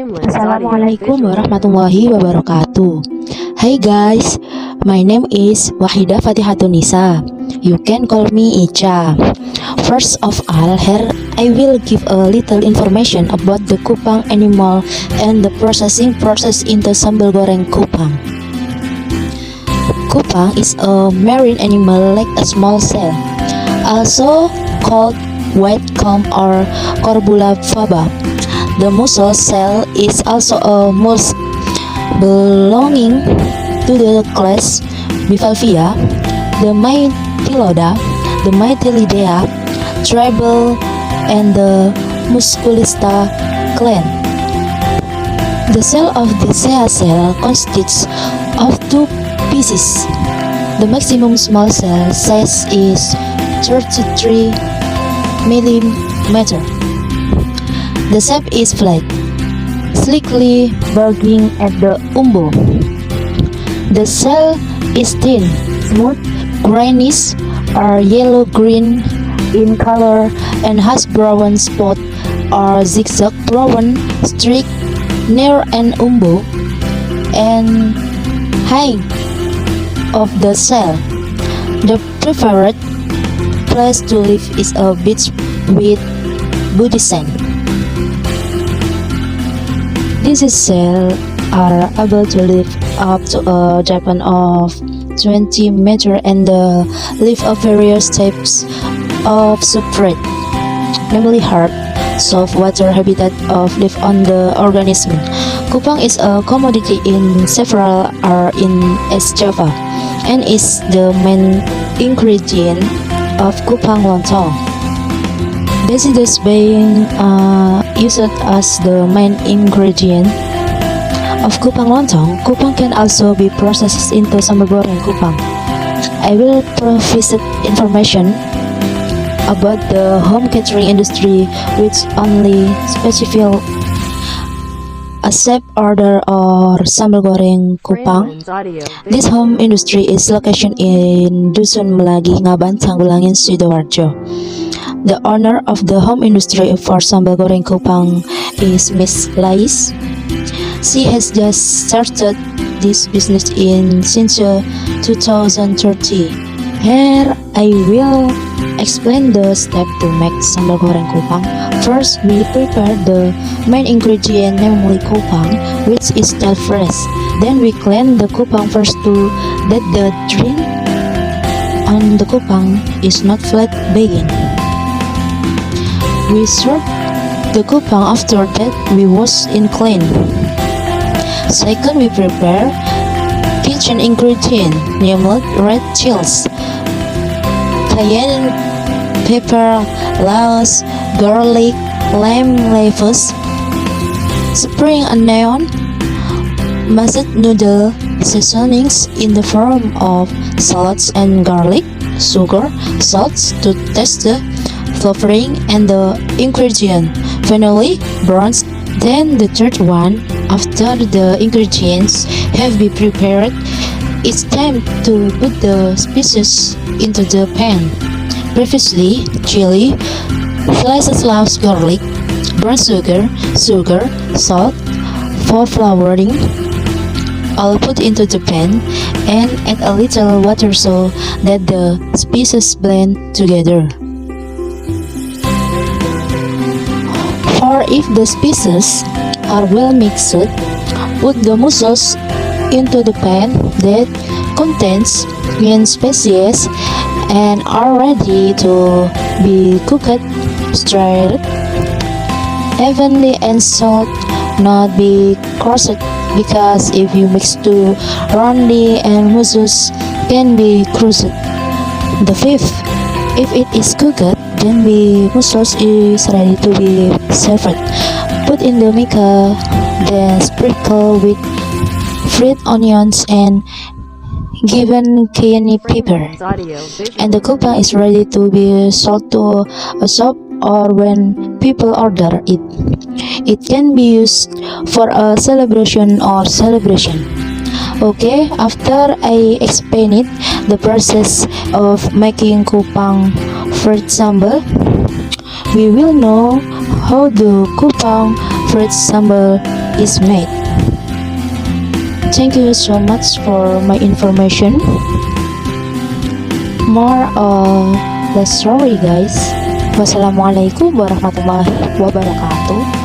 Assalamualaikum warahmatullahi wabarakatuh. Hi guys, my name is Wakhida Fatikhatun Nisa. You can call me Ica. First of all, here I will give a little information about the kupang animal and the processing process into sambal goreng kupang. Kupang is a marine animal like a small shell, also called white comb or corbula faba. The mussel shell is also a mollusk belonging to the class Bivalvia, the Mytilida, the Mytilidea, tribal, and the Musculista clan. The shell of the shell consists of two pieces. The maximum small shell size is 33 millimeter. The shape is flat, slightly bulging at the umbo. The shell is thin, smooth, greenish or yellow-green in color and has brown spot or zigzag brown streak near an umbo and height of the shell. The preferred place to live is a beach with body sand. These shells are able to live up to a depth of 20 meters and live of various types of substrate, namely hard, soft water habitat of live on the organism. Kupang is a commodity in several are in East Java and is the main ingredient of kupang lontong. This is being used as the main ingredient of kupang lontong. Kupang can also be processed into sambal goreng kupang. I will provide information about the home catering industry, which only specify a set order or sambal goreng kupang. This home industry is located in Dusun Melagi, Ngaban, Tanggulangin, Sidoarjo. The owner of the home industry for sambal goreng kupang is Miss Lais. She has just started this business since 2013. Here I will explain the step to make sambal goreng kupang. First, we prepare the main ingredient, namely kupang, which is still fresh. Then we clean the kupang first to that the drink on the kupang is not flat begging. We serve the kupang. After that we wash and clean. Second, we prepare kitchen ingredient, namely red chilies, cayenne pepper, laos, garlic, lime leaves, spring onion, mashed noodle, seasonings in the form of shallots and garlic, sugar, salt to taste the flavoring and the ingredient. Finally, bronze. Then the third one, after the ingredients have been prepared, it's time to put the spices into the pan. Previously, chili, slices of garlic, brown sugar, salt for flavoring, all put into the pan and add a little water so that the spices blend together. Or if the spices are well mixed, put the mussels into the pan that contains green species and are ready to be cooked. Stir evenly and salt not be crushed, because if you mix too roundly and mussels can be crushed. The fifth, if it is cooked, then the mussels is ready to be served. Put in the mixer, then sprinkle with fried onions and given cayenne pepper, and the kupang is ready to be sold to a shop or when people order it. It can be used for a celebration or celebration. Okay, after I explain it, the process of making kupang fruit sambal, we will know how the kupang fruit sambal is made. Thank you so much for my information. More of the story, guys. Wassalamualaikum warahmatullahi wabarakatuh.